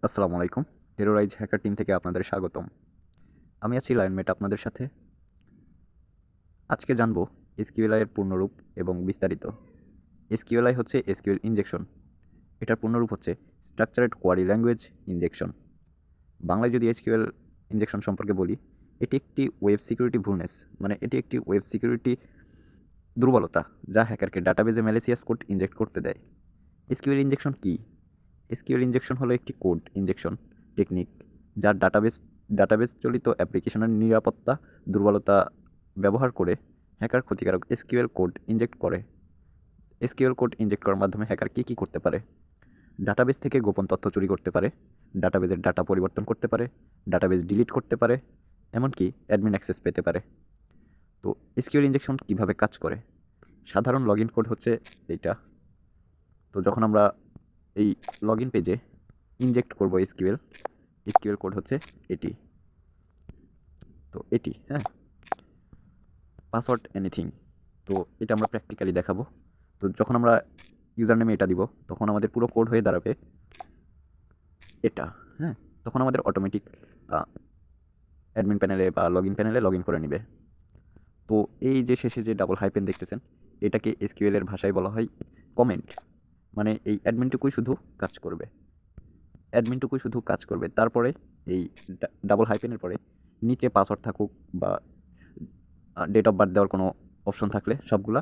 আসসালামু আলাইকুম। Terrorise hacker team থেকে আপনাদের স্বাগতম। আমি আছি লায়নমেট আপনাদের সাথে। আজকে জানব এসকিউএলআই এর পূর্ণরূপ এবং বিস্তারিত। এসকিউএলআই হচ্ছে এসকিউএল ইনজেকশন। এটার পূর্ণরূপ হচ্ছে স্ট্রাকচারেড কোয়ারি ল্যাঙ্গুয়েজ ইনজেকশন। বাংলায় যদি এসকিউএল ইনজেকশন সম্পর্কে বলি, এটি একটি ওয়েব সিকিউরিটি ভুলনেস, মানে এটি একটি ওয়েব সিকিউরিটি দুর্বলতা যা হ্যাকারকে ডাটাবেজে ম্যালিসিয়াস কোড ইনজেক্ট করতে দেয়। এসকিউএল ইনজেকশন কী? এসকিউএল ইনজেকশন হলো একটি কোড ইনজেকশন টেকনিক যার ডাটাবেস চালিত অ্যাপ্লিকেশনের নিরাপত্তা দুর্বলতা ব্যবহার করে হ্যাকার ক্ষতিকারক এসকিউএল কোড ইনজেক্ট করে। এসকিউএল কোড ইনজেক্ট করার মাধ্যমে হ্যাকার কী করতে পারে? ডাটাবেস থেকে গোপন তথ্য চুরি করতে পারে, ডাটাবেসের ডাটা পরিবর্তন করতে পারে, ডাটাবেস ডিলিট করতে পারে, এমনকি অ্যাডমিন অ্যাক্সেস পেতে পারে। তো এসকিউএল ইনজেকশন কীভাবে কাজ করে? সাধারণ লগ ইন কোড হচ্ছে এইটা। তো যখন আমরা এই লগ ইন পেজে ইনজেক্ট করবো এসকিউএল কোড হচ্ছে এটি। তো এটি পাসওয়ার্ড এনিথিং। তো এটা আমরা প্র্যাকটিক্যালি দেখাবো। তো যখন আমরা ইউজার নেমে এটা দিব, তখন আমাদের পুরো কোড হয়ে দাঁড়াবে এটা। তখন আমাদের অটোমেটিক অ্যাডমিন প্যানেলে বা লগ ইন প্যানেলে লগ ইন করে নেবে। তো এই যে শেষে যে ডাবল হাইপেন দেখতেছেন, এটাকে এসকিউএল এর ভাষায় বলা হয় কমেন্ট। মানে এই অ্যাডমিনটুকুই শুধু কাজ করবে। তারপরে এই ডাবল হাইপেনের পরে নিচে পাসওয়ার্ড থাকুক বা ডেট অফ বার্থ দেওয়ার কোনো অপশন থাকলে সবগুলা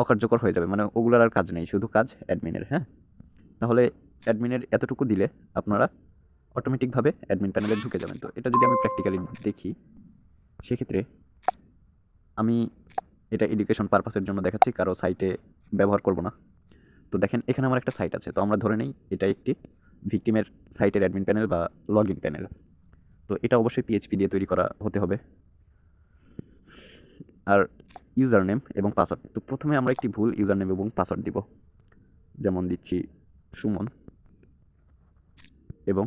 অকার্যকর হয়ে যাবে, মানে ওগুলার আর কাজ নেই, শুধু কাজ অ্যাডমিনের। তাহলে অ্যাডমিনের এতটুকু দিলে আপনারা অটোমেটিকভাবে অ্যাডমিন প্যানেলে ঢুকে যাবেন। তো এটা যদি আমি প্র্যাকটিক্যালি দেখি, সেক্ষেত্রে আমি এটা এডুকেশন পারপাসের জন্য দেখাচ্ছি, কারো সাইটে ব্যবহার করব না। তো দেখেন, এখানে আমার একটা সাইট আছে। তো আমরা ধরে নেই এটা একটি ভিকটিমের সাইটের অ্যাডমিন প্যানেল বা লগ ইন প্যানেল। তো এটা অবশ্যই পিএইচপি দিয়ে তৈরি করা হতে হবে। আর ইউজার নেম এবং পাসওয়ার্ড, তো প্রথমে আমরা একটি ভুল ইউজার নেম এবং পাসওয়ার্ড দিব। যেমন দিচ্ছি সুমন এবং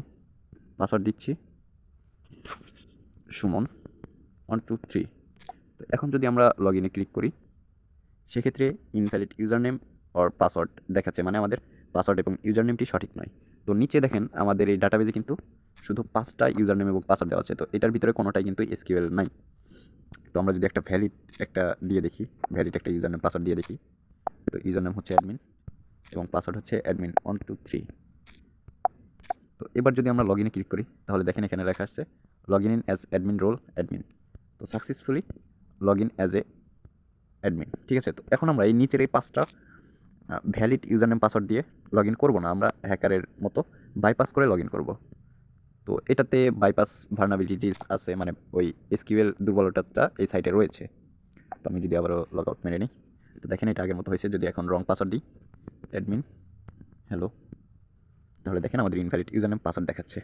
পাসওয়ার্ড দিচ্ছি সুমন 123। তো এখন যদি আমরা লগ ইনে ক্লিক করি, সেক্ষেত্রে invalid user name or password দেখাচ্ছে, মানে আমাদের পাসওয়ার্ড এবং ইউজার নেমটি সঠিক নয়। তো নিচে দেখেন আমাদের এই ডাটাবেজে কিন্তু শুধু 5টা ইউজার নেম এবং পাসওয়ার্ড দেওয়া আছে। তো এটার ভিতরে কোনোটাই কিন্তু এসকিউএল নাই। তো আমরা যদি একটা ভ্যালিড একটা ইউজার নেম পাসওয়ার্ড দিয়ে দেখি, তো ইউজার নেম হচ্ছে অ্যাডমিন এবং পাসওয়ার্ড হচ্ছে অ্যাডমিন 123। তো এবার যদি আমরা লগ ইনে ক্লিক করি, তাহলে দেখেন এখানে লেখা আসছে log in as admin role admin. তো successfully log in as a admin. ঠিক আছে। তো এখন আমরা এই নিচের এই 5টা ভ্যালিড ইউজার নেম পাসওয়ার্ড দিয়ে লগ ইন করবো না, আমরা হ্যাকারের মতো বাইপাস করে লগ ইন করবো। তো এটাতে বাইপাস ভার্নাবিলিটিস আছে, মানে ওই এসকিউএল দুর্বলতাটা এই সাইটে রয়েছে। তো আমি যদি আবারও লগ আউট মেরে নিই, তো দেখেন এটা আগের মতো হয়েছে। যদি এখন রং পাসওয়ার্ড দিই অ্যাডমিন হ্যালো, তাহলে দেখেন আমাদের ইনভ্যালিড ইউজার নেম পাসওয়ার্ড দেখাচ্ছে।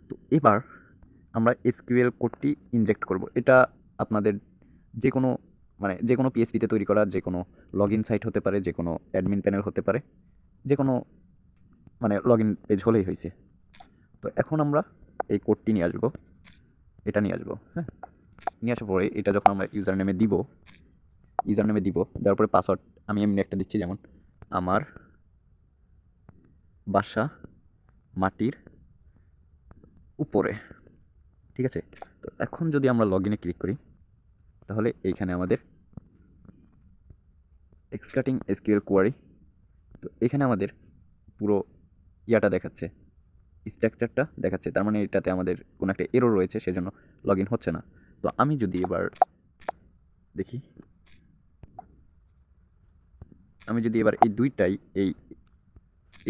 তো এবার আমরা এসকিউএল কোডটি ইনজেক্ট করব। এটা আপনাদের যে কোনো পিএসপিতে তৈরি করা যে কোনো লগ ইন সাইট হতে পারে, যে কোনো অ্যাডমিন প্যানেল হতে পারে, যে কোনো লগ ইন পেজ হলেই হয়েছে। তো এখন আমরা এই কোডটি নিয়ে আসবো, নিয়ে আসার পরে এটা যখন আমরা ইউজার নেমে দিব, দেওয়ার পরে পাসওয়ার্ড আমি এমনি একটা দিচ্ছি, যেমন আমার বাসা মাটির উপরে। ঠিক আছে। তো এখন যদি আমরা লগ ইনে ক্লিক করি, তাহলে এইখানে আমাদের এক্সকাটিং এসকিউএল কোয়ারি, তো এখানে আমাদের পুরো ইয়াটা দেখাচ্ছে, স্ট্রাকচারটা দেখাচ্ছে। তার মানে এটাতে আমাদের কোনো একটা এরর রয়েছে, সেজন্য লগ ইন হচ্ছে না। তো আমি যদি এবার দেখি, এই দুইটাই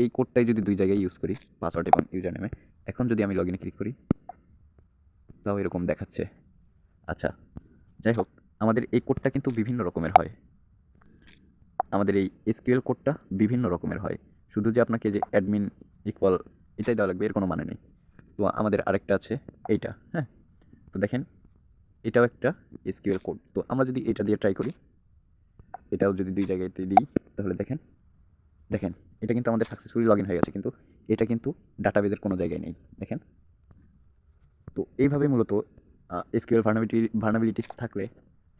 এই কোডটাই যদি দুই জায়গায় ইউজ করি, পাসওয়ার্ড এবং ইউজার নেমে, এখন যদি আমি লগ ইনে ক্লিক করি, তাও এরকম দেখাচ্ছে। আচ্ছা, যাই হোক, আমাদের এই কোডটা কিন্তু বিভিন্ন রকমের হয়। আমাদের এই এসকিউএল কোডটা বিভিন্ন রকমের হয়। শুধু যে আপনাকে যে অ্যাডমিন ইকুয়াল এটাই দেওয়া লাগবে এর কোনো মানে নেই। তো আমাদের আরেকটা আছে এইটা। তো দেখেন এটাও একটা এসকিউএল কোড। তো আমরা যদি এটা দিয়ে ট্রাই করি, এটাও যদি দুই জায়গাতে দিই, তাহলে দেখেন এটা কিন্তু আমাদের সাকসেসফুলি লগ ইন হয়ে গেছে, কিন্তু এটা কিন্তু ডাটাবেজের কোনো জায়গায় নেই। দেখেন। তো এইভাবে মূলত এসকিউএল ভার্নাবিলিটিস থাকলে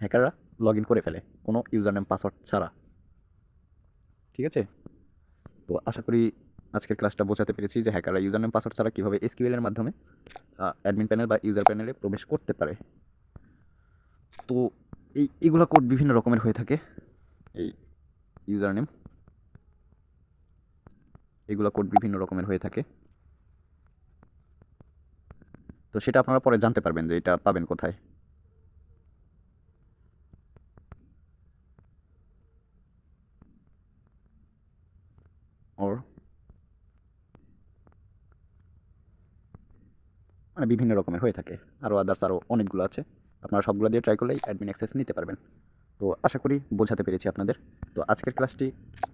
হ্যাকাররা লগ ইন করে ফেলে কোনো ইউজার নেম পাসওয়ার্ড ছাড়া। ঠিক আছে। তো আশা করি আজকের ক্লাসটা বোঝাতে পেরেছি যে হ্যাকাররা ইউজার নেম পাসওয়ার্ড ছাড়া কীভাবে এসকিউএল এর মাধ্যমে অ্যাডমিন প্যানেল বা ইউজার প্যানেলে প্রবেশ করতে পারে। তো এইগুলো কোড বিভিন্ন রকমের হয়ে থাকে। এই ইউজার নেম এগুলো কোড বিভিন্ন রকমের হয়ে থাকে। তো সেটা আপনারা পরে জানতে পারবেন যে এটা পাবেন কোথায়। ওর মানে বিভিন্ন রকমের হয়ে থাকে, আরও আদার্স আরও অনেকগুলো আছে। আপনারা সবগুলো দিয়ে ট্রাই করলেই অ্যাডমিন অ্যাক্সেস নিতে পারবেন। তো আশা করি বোঝাতে পেরেছি আপনাদের। তো আজকের ক্লাসটি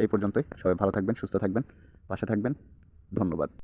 এই পর্যন্তই। সবাই ভালো থাকবেন, সুস্থ থাকবেন, পাশে থাকবেন। ধন্যবাদ।